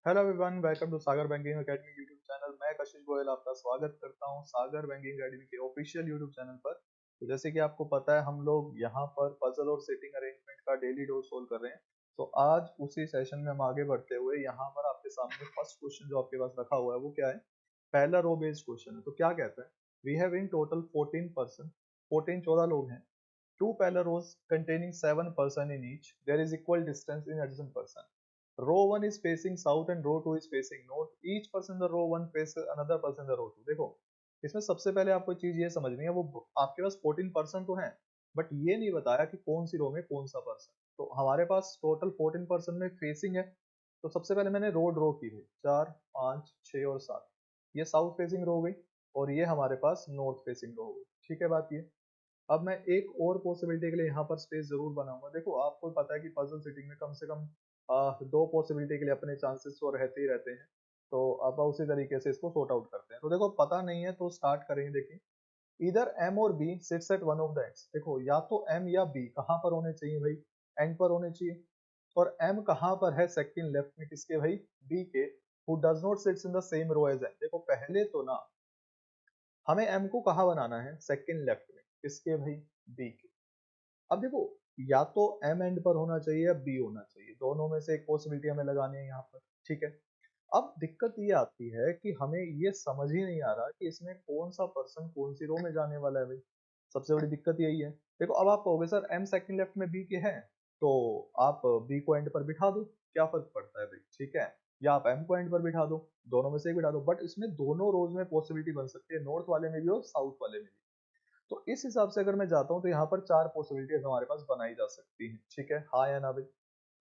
Hello everyone, welcome to Sagar banking academy YouTube channel. मैं कशिश गोयल आपका स्वागत करता हूं सागर बैंकिंग एकेडमी के ऑफिशियल यूट्यूब चैनल पर। तो जैसे कि आपको पता है, हम लोग यहां पर पजल और सेटिंग अरेंजमेंट का डेली डोज सोल्व कर रहे हैं। तो आज उसी सेशन में हम आगे बढ़ते हुए यहाँ पर आपके सामने फर्स्ट क्वेश्चन जो आपके पास रखा हुआ है वो क्या है। पहला रो बेस्ड क्वेश्चन है। तो क्या कहता है, we have in total 14 person, 14 लोग हैं। Two parallel rows containing 7 person in each. There is equal distance in adjacent person. Row 1 is facing south and row 2 is facing north. Each person in the row 1 faces another person in the row 2. देखो, इसमें सबसे पहले आपको चीज ये समझनी है, वो आपके पास 14 पर्सन तो हैं, बट ये नहीं बताया कि कौन सी रो में कौन सा पर्सन। तो हमारे पास टोटल 14 पर्सन में फेसिंग है। तो सबसे पहले मैंने रो ड्रॉ की है, 4, 5, 6 और 7। ये साउथ फेसिंग रो हो गई और ये हमारे पास नॉर्थ फेसिंग रो हो गई। ठीक है बात ये। अब मैं एक और पॉसिबिलिटी के लिए यहाँ पर स्पेस जरूर बनाऊंगा। देखो, आपको पता है कि पजल सेटिंग में कम से कम दो पॉसिबिलिटी के लिए अपने चांसेस तो रहते ही रहते हैं। तो अब उसी तरीके से इसको सॉर्ट आउट करते हैं। तो देखो, पता नहीं है तो स्टार्ट करेंगे। देखिए, इधर एम और B sits at one of the ends. देखो, या तो एम या बी कहाँ पर होने चाहिए भाई, एंड पर होने चाहिए। और एम कहाँ पर है, सेकंड लेफ्ट में, किसके भाई, B K. Who does not sits in the same row as M. देखो पहले तो ना, हमें एम को कहाँ बनाना है, सेकंड लेफ्ट में, किसके भाई, बी के। अब देखो, या तो एम एंड पर होना चाहिए या बी होना चाहिए, दोनों में से एक पॉसिबिलिटी हमें लगानी है यहाँ पर। ठीक है। अब दिक्कत ये आती है कि हमें ये समझ ही नहीं आ रहा कि इसमें कौन सा पर्सन कौन सी रो में जाने वाला है भाई। सबसे बड़ी दिक्कत यही है। देखो, अब आप कहोगे सर एम सेकंड लेफ्ट में बी के हैं, तो आप बी को एंड पर बिठा दो, क्या फर्क पड़ता है भाई। ठीक है। या आप एम को एंड पर बिठा दो, दोनों में से एक बिठा दो। बट इसमें दोनों रोज में पॉसिबिलिटी बन सकती है, नॉर्थ वाले में भी और साउथ वाले में भी। तो इस हिसाब से अगर मैं जाता हूँ तो यहाँ पर चार पॉसिबिलिटीज हमारे पास बनाई जा सकती हैं। ठीक है, हाँ या ना भाई।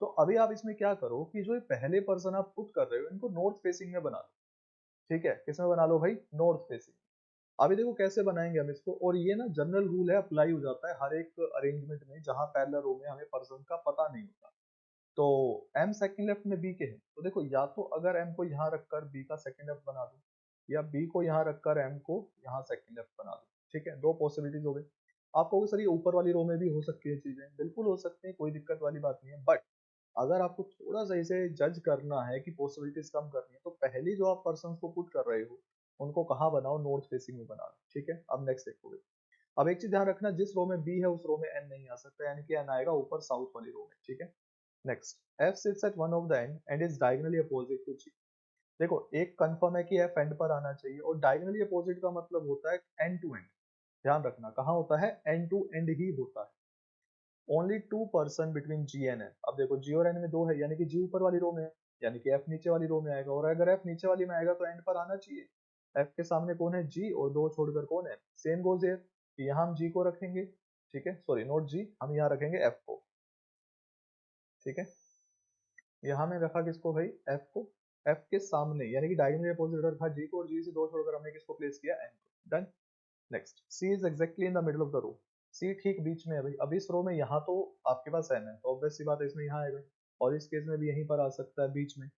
तो अभी आप इसमें क्या करो कि जो ये पहले पर्सन आप पुट कर रहे हो इनको नॉर्थ फेसिंग में बना लो। ठीक है, किसमें बना लो भाई, नॉर्थ फेसिंग। अभी देखो कैसे बनाएंगे हम इसको, और ये ना जनरल रूल है, अप्लाई हो जाता है हर एक अरेंजमेंट में जहां पैरेलल रो में हमें पर्सन का पता नहीं होता। तो एम सेकंड लेफ्ट में बी के है, तो देखो या तो अगर एम को यहाँ रखकर बी का सेकंड लेफ्ट बना दो, या बी को यहाँ रखकर एम को यहाँ सेकंड लेफ्ट बना दो। ठीक है, दो पॉसिबिलिटीज हो गई। आप कहोगे सर ये ऊपर वाली रो में भी हो सकती है चीजें, बिल्कुल हो सकती है, कोई दिक्कत वाली बात नहीं है। बट अगर आपको थोड़ा सा इसे जज करना है कि पॉसिबिलिटीज कम करनी है, तो पहली जो आप पर्सन को पुट कर रहे हो उनको कहाँ बनाओ, नॉर्थ फेसिंग में बना लो। ठीक है, अब नेक्स्ट देखोगे। अब एक चीज ध्यान रखना, जिस रो में बी है उस रो में एन नहीं आ सकता, यानी कि एन आएगा ऊपर साउथ वाली रो में। ठीक है। Next, F sits at one of the end and is diagonally opposite to G। देखो, एक कंफर्म है कि F एंड पर आना चाहिए, और डायगनली अपोजिट का मतलब होता है एंड टू एंड। ध्यान रखना कहाँ होता है, एंड टू एंड ही होता है। Only two person between G and N। अब देखो, G और N में दो है, यानी कि G ऊपर वाली रो में है, यानी कि F नीचे वाली रो में आएगा। और अगर F नीचे वाली में आएगा तो एंड पर आना चाहिए। F के सामने कौन है, G, और दो छोड़कर कौन है, सेम गोज हियर, कि यहाँ हम G को रखेंगे। ठीक है, सॉरी नॉट G, हम यहाँ रखेंगे F को। ठीक है, यहाँ में रखा किसको भाई, एफ को। एफ के सामने यानी कि डायगोनली अपोजिट रखा जी को, और जी से दो छोड़कर हमने किसको प्लेस किया, एन को। Done. Next, C is exactly in the middle of the row. C ठीक बीच में है भाई। अब इस रो में यहाँ तो आपके पास एन है, तो ऑब्वियस सी बात है इसमें यहाँ आएगा, और इस केस में भी यहीं पर आ सकता है बीच में।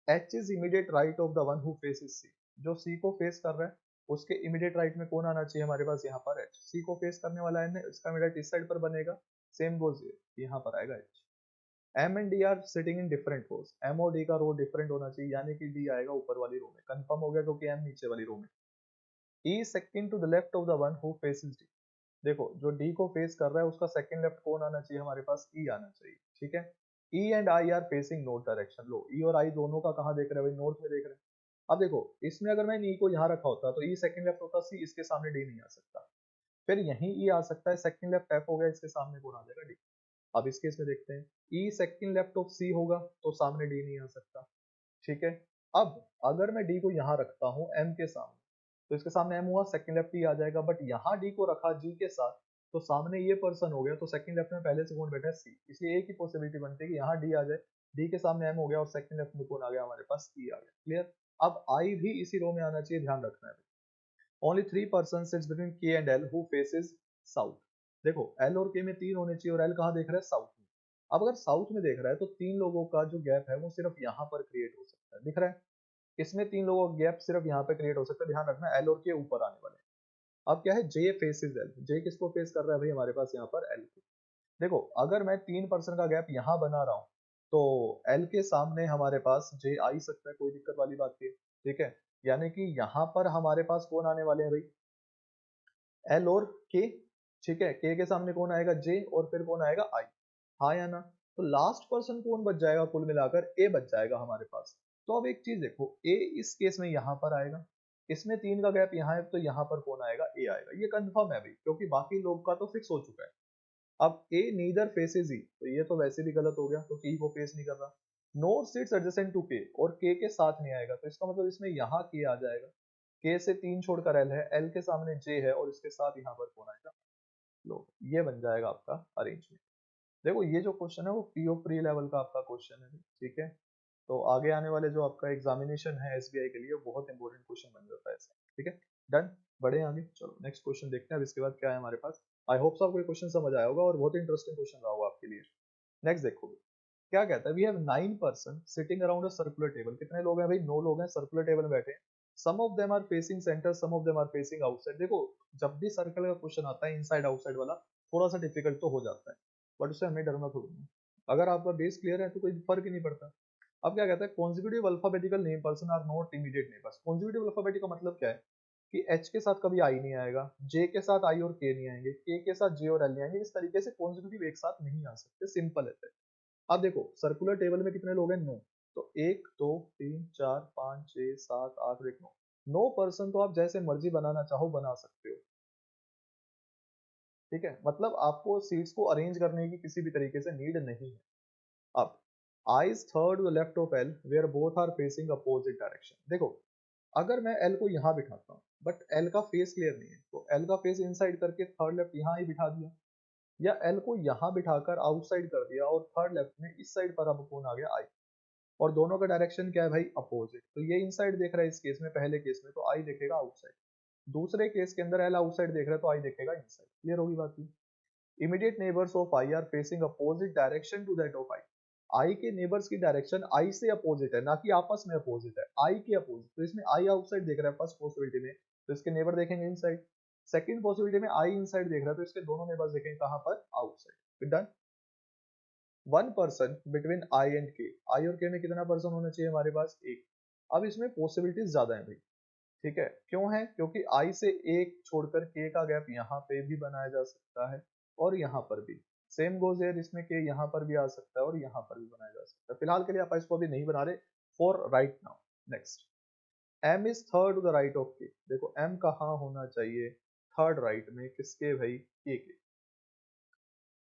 H is immediate right of the one who faces C. जो सी को फेस कर रहा है उसके इमीडिएट राइट में कौन आना चाहिए हमारे पास, यहाँ पर एच। सी को फेस करने वाला एन है, इसका इमीडिएट इस साइड पर बनेगा, सेम गोज यहाँ पर आएगा H. M and D are sitting in different rows. M और डी का रो डिफरेंट होना चाहिए, यानी कि डी आएगा ऊपर वाली रो में, कंफर्म हो गया, क्योंकि एम नीचे वाली रो में। E second to the left of the one who faces D. देखो, जो डी को फेस कर रहा है उसका सेकंड लेफ्ट कौन आना चाहिए हमारे पास, ई आना चाहिए। ठीक है। E and I are facing north direction. लो, ई और आई दोनों का कहाँ देख रहे हैं भाई, नॉर्थ में देख रहे हैं। अब देखो, इसमें अगर मैं ई को यहाँ रखा होता तो ई सेकंड लेफ्ट होता, सी इसके सामने डी नहीं आ सकता। फिर यहीं ई आ सकता है, सेकंड लेफ्ट एफ हो गया, इसके सामने कौन आ जाएगा, डी। अब इस केस में देखते हैं, ई सेकंड लेफ्ट ऑफ सी होगा तो सामने डी नहीं आ सकता। ठीक है। अब अगर मैं डी को यहाँ रखता हूँ एम के सामने, तो इसके सामने एम हुआ, सेकंड लेफ्ट ई आ जाएगा। बट यहाँ डी को रखा जी के साथ, तो सामने ये पर्सन हो गया, तो सेकंड लेफ्ट में पहले से कौन बैठा है, सी। इसलिए एक ही पॉसिबिलिटी बनती है कि यहाँ डी आ जाए, डी के सामने एम हो गया, और सेकंड लेफ्ट में कौन आ गया हमारे पास, ई आ गया। क्लियर। अब आई भी इसी रो में आना चाहिए, ध्यान रखना है। Only three person sits between K and L who faces south. देखो, एल और के में तीन होने चाहिए, और एल कहाँ देख रहा है, साउथ में। अब अगर साउथ में देख रहा है तो तीन लोगों का जो गैप है वो सिर्फ यहाँ पर क्रिएट हो सकता है, दिख रहा है। इसमें तीन लोगों का गैप सिर्फ यहाँ पे क्रिएट हो सकता है, ध्यान रखना, एल और के ऊपर आने वाले हैं। अब क्या है, जे फेसेस एल। जे किसको फेस कर रहा है भाई हमारे पास यहाँ पर, एल को। देखो, अगर मैं तीन पर्सन का गैप यहाँ बना रहा हूँ तो एल के सामने हमारे पास जे आ ही सकता है, कोई दिक्कत वाली बात नहीं है, ठीक है। यानी कि यहाँ पर हमारे पास कौन आने वाले हैं भाई, एल और के, ठीक है। के सामने कौन आएगा, जे, और फिर कौन आएगा, आई, हाँ या ना। तो लास्ट पर्सन कौन बच जाएगा, कुल मिलाकर ए बच जाएगा हमारे पास। तो अब एक चीज देखो, ए इस केस में यहाँ पर आएगा, इसमें 3 का गैप यहाँ है, तो यहाँ पर कौन आएगा, ए आएगा, ये कंफर्म है भाई, क्योंकि बाकी लोग का तो फिक्स हो चुका है। अब ए नीदर फेसेस ई, तो ये तो वैसे भी गलत हो गया, क्योंकि ई को फेस नहीं कर रहा। नोर सिट्स एडजेसेंट टू के, और के साथ नहीं आएगा, तो इसका मतलब इसमें यहाँ के आ जाएगा। के से 3 छोड़कर एल है, एल के सामने जे है, और इसके साथ यहाँ पर कौन आएगा, लो, ये बन जाएगा आपका अरेंजमेंट। देखो ये जो क्वेश्चन है वो पीओ प्री लेवल का आपका क्वेश्चन है, ठीक है। तो आगे आने वाले जो आपका एग्जामिनेशन है एसबीआई के लिए, वो बहुत इंपॉर्टेंट क्वेश्चन बन जाता है ऐसा, ठीक है। डन, बढ़े आगे, चलो नेक्स्ट क्वेश्चन देखते हैं अब इसके बाद क्या है हमारे पास। आई होप आपको ये क्वेश्चन समझ आया होगा, और बहुत इंटरेस्टिंग क्वेश्चन रहा होगा आपके लिए। नेक्स्ट देखो क्या कहता है, we have 9 person sitting around a circular table, कितने लोग हैं भाई, 9 लोग हैं, सर्कुलर टेबल में बैठे हैं। Some of them are facing centre, some of them are facing outside. देखो जब भी सर्कल का क्वेश्चन आता है इनसाइड आउटसाइड वाला, थोड़ा सा डिफिकल्ट तो हो जाता है, बट उससे हमें डरना थोड़ी नहीं। अगर आपका बेस क्लियर है तो कोई फर्क ही नहीं पड़ता। अब क्या कहता है, consecutive alphabetical name person are not immediate neighbours. Consecutive alphabetic का मतलब क्या है, कि एच के साथ कभी आई नहीं आएगा, जे के साथ आई और के नहीं आएंगे, के साथ जे और एल नहीं आएंगे, इस तरीके से कॉन्जिक्यूटिव एक साथ नहीं आ सकते, सिंपल है। अब देखो सर्कुलर टेबल में कितने लोग हैं, 9, तो 1 2 3 4 5 6 7 8 और 1 9, 9 पर्सन तो आप जैसे मर्जी बनाना चाहो बना सकते हो, ठीक है। मतलब आपको सीट्स को अरेंज करने की किसी भी तरीके से नीड नहीं है। अब is third to the left of L where both are facing opposite direction. देखो अगर मैं एल को यहाँ बिठाता हूँ, बट एल का फेस क्लियर नहीं है, तो एल का फेस इनसाइड करके थर्ड लेफ्ट यहाँ ही बिठा दिया, या एल को यहाँ बिठाकर आउटसाइड कर दिया, और थर्ड लेफ्ट में इस साइड पर अब कौन आ गया, आई, और दोनों का डायरेक्शन क्या है भाई, अपोजिट। तो ये इनसाइड देख रहा है इस केस में, पहले केस में तो आई देखेगा आउटसाइड, दूसरे केस के अंदर एल आउटसाइड देख रहा है तो आई देखेगा इनसाइड। क्लियर होगी बात की। Immediate neighbours of I are facing opposite direction to that of I. I के नेबर्स की डायरेक्शन आई से अपोजिट है, ना कि आपस में अपोजिट है, आई के अपोजिट। तो इसमें आई आउटसाइड देख रहा है फर्स्ट पॉसिबिलिटी में, तो इसके नेबर देखेंगे इनसाइड। सेकंड पॉसिबिलिटी में आई इनसाइड देख रहा है, तो इसके दोनों नेबर्स देखेंगे कहां पर, outside. Done. One person between I and के, आई और के में कितना पर्सन होना चाहिए हमारे पास, एक। अब इसमें पॉसिबिलिटीज ज्यादा है भाई, ठीक है। क्यों है, क्योंकि आई से एक छोड़कर के का गैप यहाँ पे भी बनाया जा सकता है, और यहाँ पर भी सेम गोज है, इसमें के यहाँ पर भी आ सकता है और यहाँ पर भी बनाया जा सकता है। फिलहाल के लिए आप इसको अभी नहीं बना रहे, for right now. Next, M is third to the right of K. देखो एम कहाँ होना चाहिए, थर्ड राइट में, किसके भाई, के।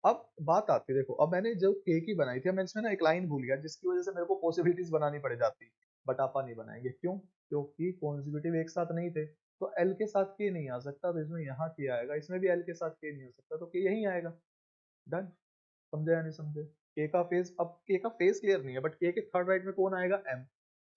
अब बात आती है, देखो अब मैंने जो के की बनाई थी, मैं इसमें ना एक लाइन भूल गया, जिसकी वजह से मेरे को पॉसिबिलिटीज बनानी पड़ जाती, बट आपा नहीं बनाएंगे, क्यों, क्योंकि कॉन्जिक्यूटिव एक साथ नहीं थे, तो एल के साथ के नहीं आ सकता, तो इसमें यहाँ के आएगा, इसमें भी एल के साथ के नहीं आ सकता, तो के यही आएगा। डन। समझे या नहीं समझे। के का फेस, अब के का फेस क्लियर नहीं है, बट के थर्ड राइट में कौन आएगा, एम।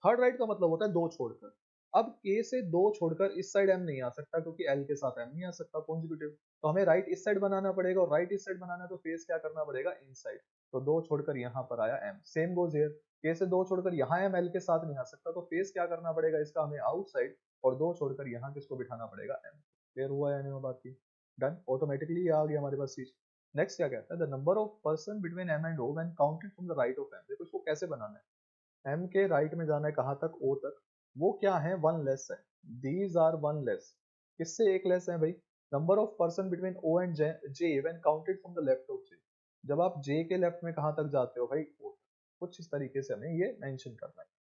थर्ड राइट का मतलब होता है दो छोड़कर। अब के से दो छोड़कर इस साइड एम नहीं आ सकता, क्योंकि एल के साथ एम नहीं आ सकता कॉन्जिक्यूटिव। तो हमें राइट इस साइड बनाना पड़ेगा, और राइट इस साइड बनाना है तो फेस क्या करना पड़ेगा, इन साइड। तो दो छोड़कर यहाँ पर आया एम, सेम गोज हियर। के से दो छोड़कर यहाँ एम एल के साथ नहीं आ सकता, तो फेस क्या करना पड़ेगा इसका, हमें आउटसाइड, और दो छोड़कर यहाँ किसको बिठाना पड़ेगा, एम। क्लियर हुआ या नहीं हुआ बात की। डन, ऑटोमेटिकली आ गया हमारे पास चीज। नेक्स्ट क्या कहता है, the number of person between M and O when counted from the right of M. देखो इसको कैसे बनाना है, एम के राइट में जाना है कहां तक, ओ तक, वो क्या है, वन लेस है, दीज आर वन लेस। किससे एक लेस है भाई, number of person between O and J when counted from the left of J. जब आप जे के लेफ्ट में कहां तक जाते हो भाई, ओ तक। कुछ इस तरीके से हमें ये मेंशन करना है।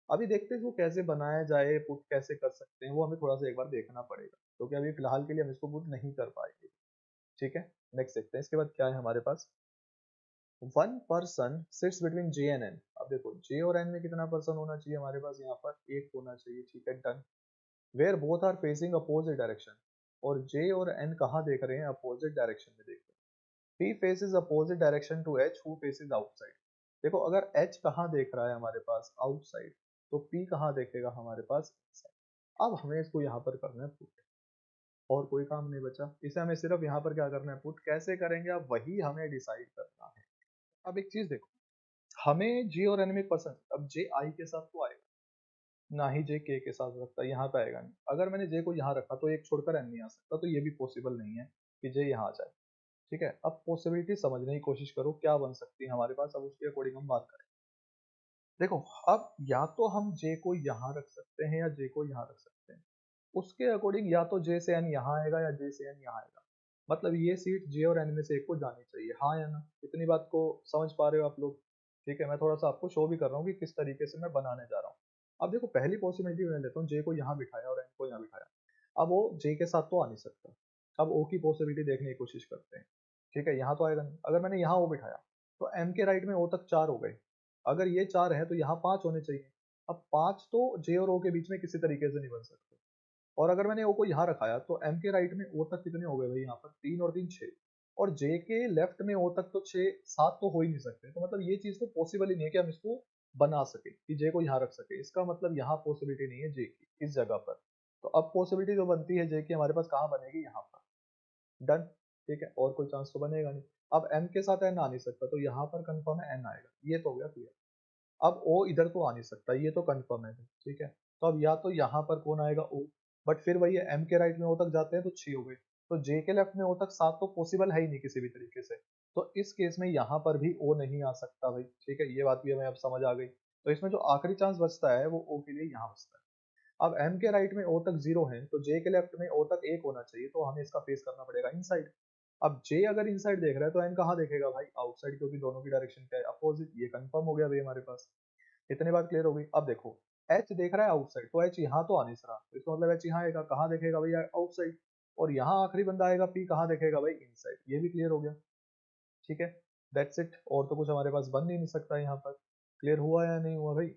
अभी देखते हैं इसको कैसे बनाया जाए, पुट कैसे कर सकते हैं, वो हमें थोड़ा सा एक बार देखना पड़ेगा, क्योंकि अभी फिलहाल के लिए हम इसको पुट नहीं कर पाएंगे, ठीक है। नेक्स्ट देखते हैं इसके बाद क्या है हमारे पास। One person sits between J and N. अब देखो जे और एन में कितना पर्सन होना चाहिए हमारे पास, यहाँ पर एक होना चाहिए, ठीक है। Done. Where both are facing opposite direction, और जे और एन कहाँ देख रहे हैं, अपोजिट डायरेक्शन में देख रहे हैं। P faces opposite direction to H who faces outside. देखो अगर एच कहाँ देख रहा है हमारे पास, आउटसाइड, तो पी कहाँ देखेगा हमारे पास, inside। अब हमें इसको यहाँ पर करना है पुट, और कोई काम नहीं बचा, इसे हमें सिर्फ यहाँ पर क्या करना है, पुट। कैसे करेंगे अब वही हमें डिसाइड करना है। अब एक चीज देखो, हमें जे और एन में पसंद, अब जे आई के साथ तो आएगा, ना ही जे के साथ सकता, यहाँ पे आएगा नहीं। अगर मैंने जे को यहाँ रखा तो एक छोड़कर एन नहीं आ सकता, तो ये भी पॉसिबल नहीं है कि जे यहाँ आ जाए। ठीक है, अब पॉसिबिलिटी समझने की कोशिश करो क्या बन सकती है हमारे पास, अब उसके अकॉर्डिंग हम बात करें। देखो, अब या तो हम जे को यहाँ रख सकते हैं या जे को यहाँ रख सकते हैं। उसके अकॉर्डिंग या तो जे से एन यहाँ आएगा या जे से एन यहाँ आएगा। मतलब ये सीट जे और एन में से एक को जानी चाहिए, हाँ या ना? इतनी बात को समझ पा रहे हो आप लोग? ठीक है, मैं थोड़ा सा आपको शो भी कर रहा हूँ कि किस तरीके से मैं बनाने जा रहा हूँ। अब देखो, पहली पॉसिबिलिटी मैं लेता हूँ, जे को यहाँ बिठाया और एन को यहाँ बिठाया। अब वो जे के साथ तो आ नहीं सकता। अब ओ की पॉसिबिलिटी देखने की कोशिश करते हैं। ठीक है, यहाँ तो आएगा नहीं। अगर मैंने यहाँ ओ बिठाया तो एम के राइट में ओ तक 4 हो गए। अगर ये 4 है तो यहाँ 5 होने चाहिए। अब 5 तो जे और ओ के बीच में किसी तरीके से नहीं बन सकते। और अगर मैंने ओ को यहाँ रखाया तो एम के राइट में ओ तक कितने हो गए भाई, यहाँ पर 3 और 3 6। और जे के लेफ्ट में ओ तक तो 6 7 तो हो ही नहीं सकते। तो मतलब ये चीज तो पॉसिबल ही नहीं है कि हम इसको बना सके कि जे को यहाँ रख सके। इसका मतलब यहाँ पॉसिबिलिटी नहीं है जे की इस जगह पर। तो अब पॉसिबिलिटी जो बनती है जे की हमारे पास कहाँ बनेगी, यहाँ पर। डन। ठीक है, और कोई चांस तो बनेगा नहीं। अब एम के साथ एन आ नहीं सकता, तो यहाँ पर कंफर्म है एन आएगा, ये तो हो गया क्लियर। अब ओ इधर तो आ नहीं सकता, ये तो कंफर्म है। ठीक है, तो अब या तो यहाँ पर कौन आएगा, ओ। बट फिर वही है, एम के राइट में ओ तक जाते हैं तो 6 हो गए। तो जे के लेफ्ट में ओ तक 7 तो पॉसिबल है ही नहीं किसी भी तरीके से। तो इस केस में यहाँ पर भी ओ नहीं आ सकता भाई। ठीक है, ये बात भी हमें अब समझ आ गई। तो इसमें जो आखिरी चांस बचता है वो ओ के लिए यहाँ बचता है। अब एम के राइट में ओ तक 0 है तो जे के लेफ्ट में ओ तक 1 होना चाहिए, तो हमें इसका फेस करना पड़ेगा इनसाइड। अब जे अगर इनसाइड देख रहा है तो एन कहाँ देखेगा भाई, आउटसाइड, क्योंकि दोनों की डायरेक्शन क्या है, अपोजिट। ये कंफर्म हो गया भाई हमारे पास। इतनी बात क्लियर हो गई। अब देखो, एच देख रहा है आउटसाइड, तो एच यहाँ तो आ नहीं रहा, तो इसका मतलब एच यहाँ आएगा, कहाँ देखेगा भैया, आउटसाइड। और यहाँ आखिरी बंदा आएगा पी, कहाँ देखेगा भाई, इनसाइड। ये भी क्लियर हो गया। ठीक है, दैट्स इट। और तो कुछ हमारे पास बन ही नहीं सकता यहाँ पर। क्लियर हुआ या नहीं हुआ भाई?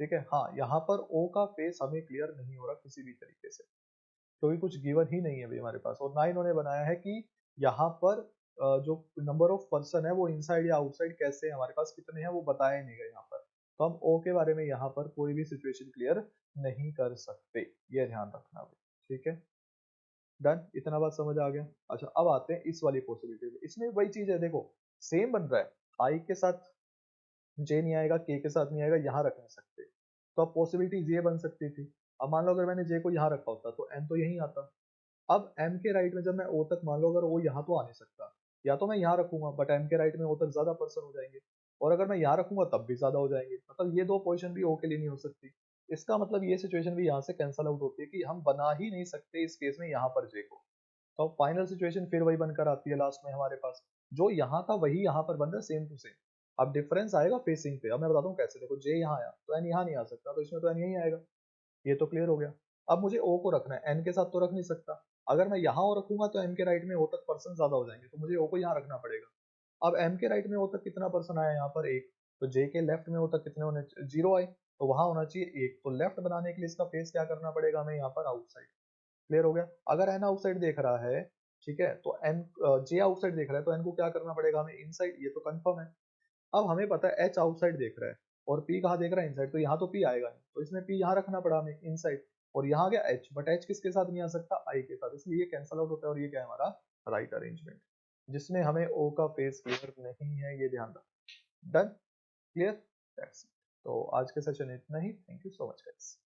ठीक है, हाँ, यहाँ पर ओ का फेस हमें क्लियर नहीं हो रहा किसी भी तरीके से, क्योंकि कुछ गिवन ही नहीं है भाई हमारे पास। और ना इन्होंने बनाया है कि यहाँ पर जो नंबर ऑफ पर्सन है वो इनसाइड या आउटसाइड कैसे है, हमारे पास कितने हैं वो बताया ही नहीं गया यहाँ पर। तो हम ओ के बारे में यहाँ पर कोई भी सिचुएशन क्लियर नहीं कर सकते, ये ध्यान रखना भाई। ठीक है, डन। इतना बात समझ आ गया। अच्छा, अब आते हैं इस वाली पॉसिबिलिटी पे। इसमें वही चीज है, देखो सेम बन रहा है। आई के साथ जे नहीं आएगा, के के साथ नहीं आएगा, यहाँ रख नहीं सकते। तो अब पॉसिबिलिटीज ये बन सकती थी। अब मान लो अगर मैंने जे को यहाँ रखा होता तो एन तो यहीं आता। अब एम के राइट में जब मैं ओ तक, मान लो अगर ओ यहाँ तो आ नहीं सकता, या तो मैं यहाँ रखूंगा, बट एम के राइट में ओ तक ज्यादा पर्सन हो जाएंगे। और अगर मैं यहाँ रखूंगा तब भी ज्यादा हो जाएंगे। मतलब ये दो पोजीशन भी ओ के लिए नहीं हो सकती। इसका मतलब ये सिचुएशन भी यहाँ से कैंसल आउट होती है कि हम बना ही नहीं सकते इस केस में यहाँ पर जे को। तो फाइनल सिचुएशन फिर वही बनकर आती है लास्ट में हमारे पास, जो यहाँ था वही यहाँ पर बन रहा है, सेम टू सेम। अब डिफरेंस आएगा फेसिंग पे। अब मैं बताता हूँ कैसे। देखो, जे यहाँ आया तो एन यहाँ नहीं आ सकता, तो इसमें तो एन यहीं आएगा। ये तो क्लियर हो गया। अब मुझे ओ को रखना है, एन के साथ तो रख नहीं सकता। अगर मैं यहाँ ओ रखूंगा तो एम के राइट में ओ तक पर्सन ज्यादा हो जाएंगे, तो मुझे ओ को यहाँ रखना पड़ेगा। अब एम के राइट में ओ तक कितना पर्सन आया, यहाँ पर 1। तो जे के लेफ्ट में ओ तक कितने होने, 0 आए, तो वहां होना चाहिए 1। तो लेफ्ट बनाने के लिए इसका फेस क्या करना पड़ेगा हमें, यहाँ पर आउटसाइड। क्लियर हो गया। अगर एन आउटसाइड देख रहा है, ठीक है, तो एन, जे आउटसाइड देख रहा है तो एन को क्या करना पड़ेगा हमें, इनसाइड। ये तो कंफर्म है। अब हमें पता है एच आउटसाइड देख रहा है और पी कहाँ देख रहा है, इनसाइड। तो यहाँ तो पी आएगा नहीं, तो इसमें पी यहाँ रखना पड़ा हमें, इनसाइड। और यहाँ आ गया एच, बट एच किसके साथ नहीं आ सकता, आई के साथ, इसलिए ये कैंसल आउट होता है। और ये क्या है हमारा, राइट अरेंजमेंट, जिसमें हमें ओ का फेस क्लियर नहीं है, ये ध्यान रखना। Done, clear, that's it. तो आज के सेशन इतना ही। Thank you so much guys.